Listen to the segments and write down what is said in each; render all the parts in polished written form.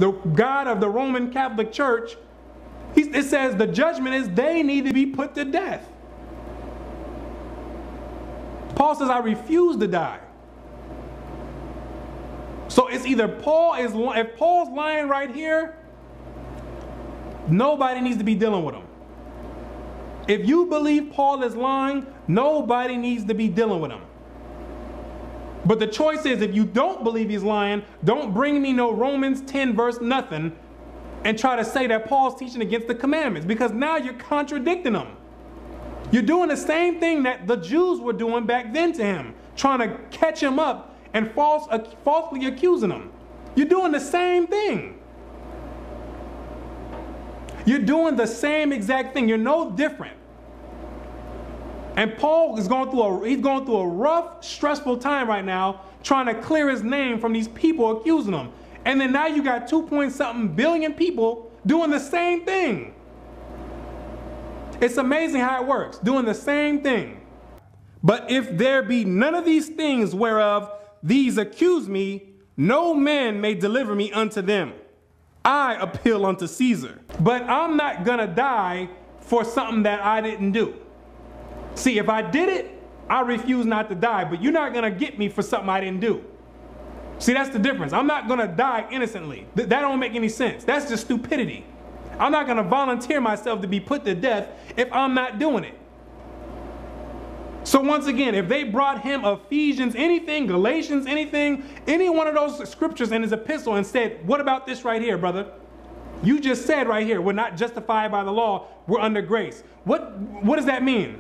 the God of the Roman Catholic Church, it says the judgment is they need to be put to death. Paul says, I refuse to die. So it's either if Paul's lying right here, nobody needs to be dealing with him. If you believe Paul is lying, nobody needs to be dealing with him. But the choice is, if you don't believe he's lying, don't bring me no Romans 10 verse nothing and try to say that Paul's teaching against the commandments, because now you're contradicting him. You're doing the same thing that the Jews were doing back then to him, trying to catch him up and falsely accusing him. You're doing the same thing. You're doing the same exact thing. You're no different. And Paul is going through a rough, stressful time right now, trying to clear his name from these people accusing him. And then now you got 2-point-something billion people doing the same thing. It's amazing how it works, doing the same thing. But if there be none of these things whereof these accuse me, no man may deliver me unto them. I appeal unto Caesar. But I'm not gonna die for something that I didn't do. See, if I did it, I refuse not to die, but you're not gonna get me for something I didn't do. See, that's the difference. I'm not gonna die innocently. That don't make any sense. That's just stupidity. I'm not gonna volunteer myself to be put to death if I'm not doing it. So once again, if they brought him Ephesians, anything, Galatians, anything, any one of those scriptures in his epistle and said, what about this right here, brother? You just said right here, we're not justified by the law, we're under grace. What does that mean?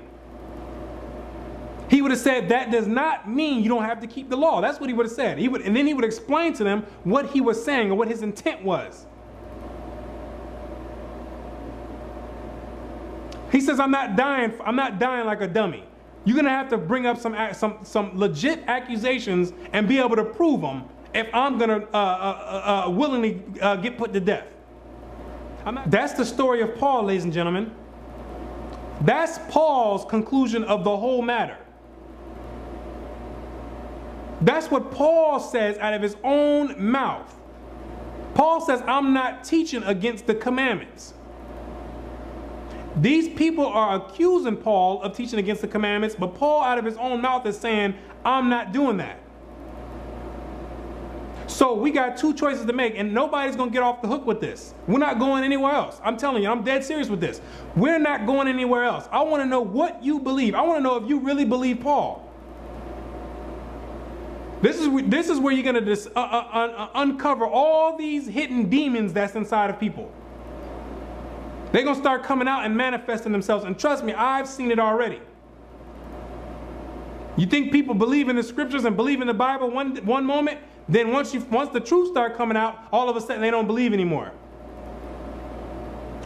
He would have said, that does not mean you don't have to keep the law. That's what he would have said. And then he would explain to them what he was saying or what his intent was. He says, I'm not dying like a dummy. You're going to have to bring up some legit accusations and be able to prove them if I'm going to willingly get put to death. That's the story of Paul, ladies and gentlemen. That's Paul's conclusion of the whole matter. That's what Paul says out of his own mouth. Paul says, I'm not teaching against the commandments. These people are accusing Paul of teaching against the commandments, but Paul out of his own mouth is saying, I'm not doing that. So we got two choices to make, and nobody's going to get off the hook with this. We're not going anywhere else. I'm telling you, I'm dead serious with this. We're not going anywhere else. I want to know what you believe. I want to know if you really believe Paul. This is where you're going to uncover all these hidden demons that's inside of people. They're going to start coming out and manifesting themselves. And trust me, I've seen it already. You think people believe in the scriptures and believe in the Bible one moment, then once the truth start coming out, all of a sudden they don't believe anymore.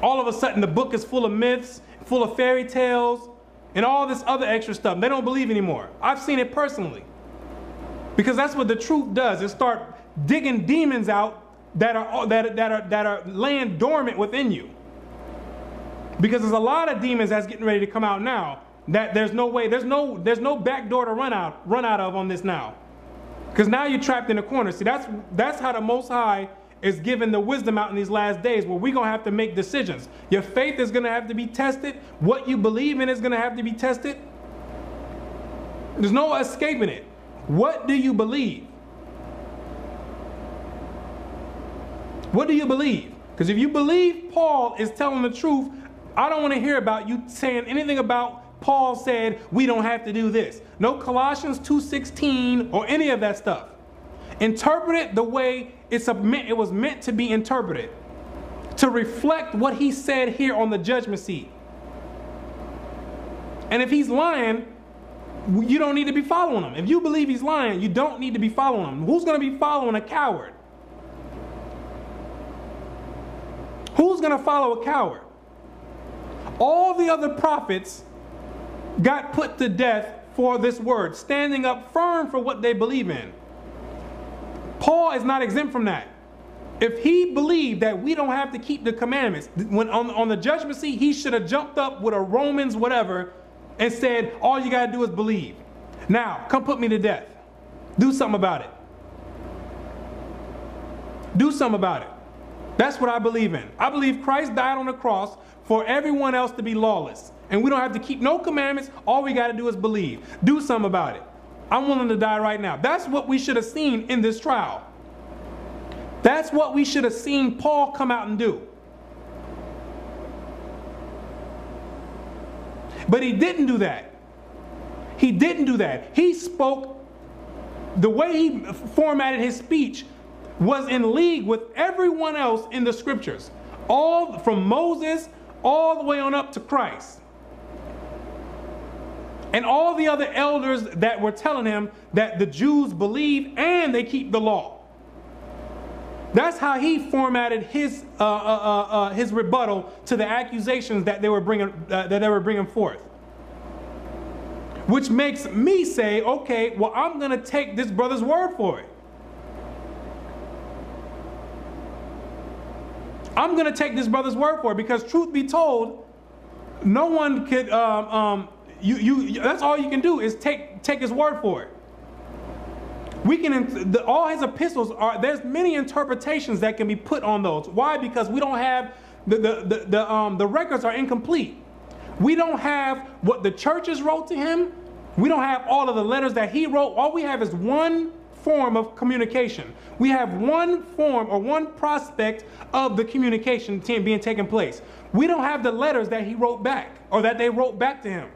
All of a sudden the book is full of myths, full of fairy tales, and all this other extra stuff. They don't believe anymore. I've seen it personally. Because that's what the truth does. It start digging demons out that are laying dormant within you. Because there's a lot of demons that's getting ready to come out now that there's no way, there's no back door to run out of on this now. Because now you're trapped in a corner. See, that's how the Most High is giving the wisdom out in these last days, where we're going to have to make decisions. Your faith is going to have to be tested. What you believe in is going to have to be tested. There's no escaping it. What do you believe? What do you believe? Because if you believe Paul is telling the truth, I don't want to hear about you saying anything about Paul said we don't have to do this. No Colossians 2:16 or any of that stuff. Interpret it the way it was meant to be interpreted, to reflect what he said here on the judgment seat. And if he's lying, you don't need to be following him. If you believe he's lying, you don't need to be following him. Who's going to be following a coward? Who's going to follow a coward? All the other prophets got put to death for this word, standing up firm for what they believe in. Paul is not exempt from that. If he believed that we don't have to keep the commandments, when on the judgment seat, he should have jumped up with a Romans whatever and said, all you got to do is believe. Now, come put me to death. Do something about it. Do something about it. That's what I believe in. I believe Christ died on the cross for everyone else to be lawless. And we don't have to keep no commandments. All we got to do is believe. Do something about it. I'm willing to die right now. That's what we should have seen in this trial. That's what we should have seen Paul come out and do. But he didn't do that. He didn't do that. He spoke, the way he formatted his speech was in league with everyone else in the scriptures. All from Moses all the way on up to Christ. And all the other elders that were telling him that the Jews believe and they keep the law. That's how he formatted his rebuttal to the accusations that they were bringing forth. Which makes me say, okay, well, I'm going to take this brother's word for it. I'm going to take this brother's word for it, because truth be told, no one could. That's all you can do is take his word for it. We can all his epistles are. There's many interpretations that can be put on those. Why? Because we don't have the records are incomplete. We don't have what the churches wrote to him. We don't have all of the letters that he wrote. All we have is one form of communication. We have one form or one prospect of the communication being taken place. We don't have the letters that he wrote back, or that they wrote back to him.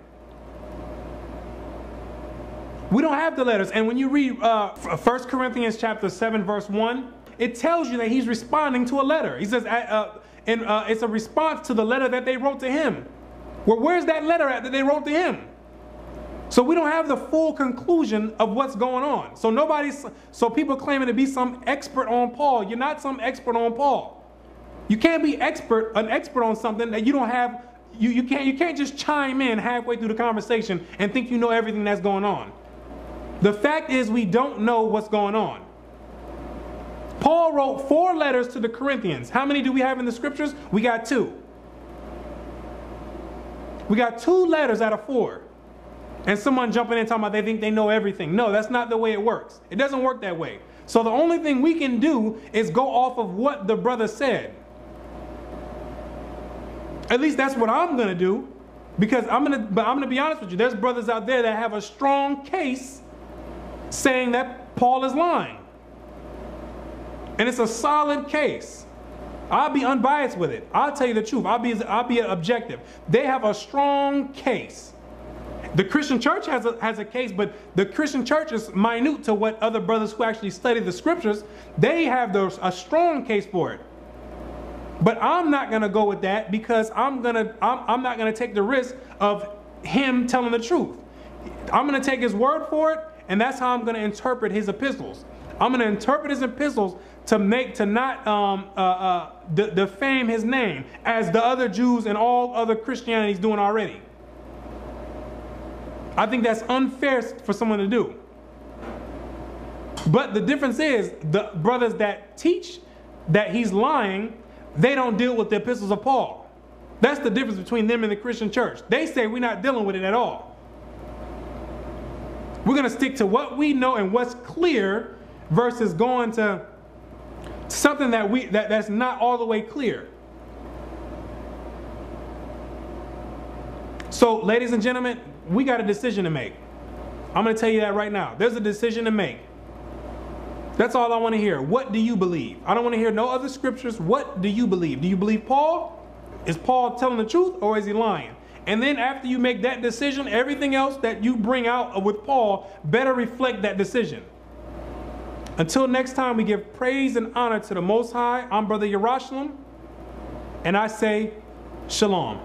We don't have the letters. And when you read 1 Corinthians chapter 7 verse 1, it tells you that he's responding to a letter. He says it's a response to the letter that they wrote to him. Well, where's that letter at that they wrote to him? So we don't have the full conclusion of what's going on. So people claiming to be some expert on Paul. You're not some expert on Paul. You can't be an expert on something that you don't have. You can't just chime in halfway through the conversation and think you know everything that's going on. The fact is, we don't know what's going on. Paul wrote 4 letters to the Corinthians. How many do we have in the scriptures? We got 2. We got 2 letters out of 4. And someone jumping in talking about they think they know everything. No, that's not the way it works. It doesn't work that way. So the only thing we can do is go off of what the brother said. At least that's what I'm going to do. Because I'm going to be honest with you. There's brothers out there that have a strong case saying that Paul is lying. And it's a solid case. I'll be unbiased with it. I'll tell you the truth. I'll be objective. They have a strong case. The Christian church has a case, but the Christian church is minute to what other brothers who actually study the scriptures. They have a strong case for it. But I'm not going to go with that, because I'm not going to take the risk of him telling the truth. I'm going to take his word for it, and that's how I'm going to interpret his epistles. I'm going to interpret his epistles to not defame his name, as the other Jews and all other Christianity is doing already. I think that's unfair for someone to do. But the difference is, the brothers that teach that he's lying, they don't deal with the epistles of Paul. That's the difference between them and the Christian church. They say we're not dealing with it at all. We're going to stick to what we know and what's clear, versus going to something that's not all the way clear. So, ladies and gentlemen, we got a decision to make. I'm going to tell you that right now. There's a decision to make. That's all I want to hear. What do you believe? I don't want to hear no other scriptures. What do you believe? Do you believe Paul? Is Paul telling the truth, or is he lying? And then after you make that decision, everything else that you bring out with Paul better reflect that decision. Until next time, we give praise and honor to the Most High. I'm Brother Yarashalam, and I say, Shalom.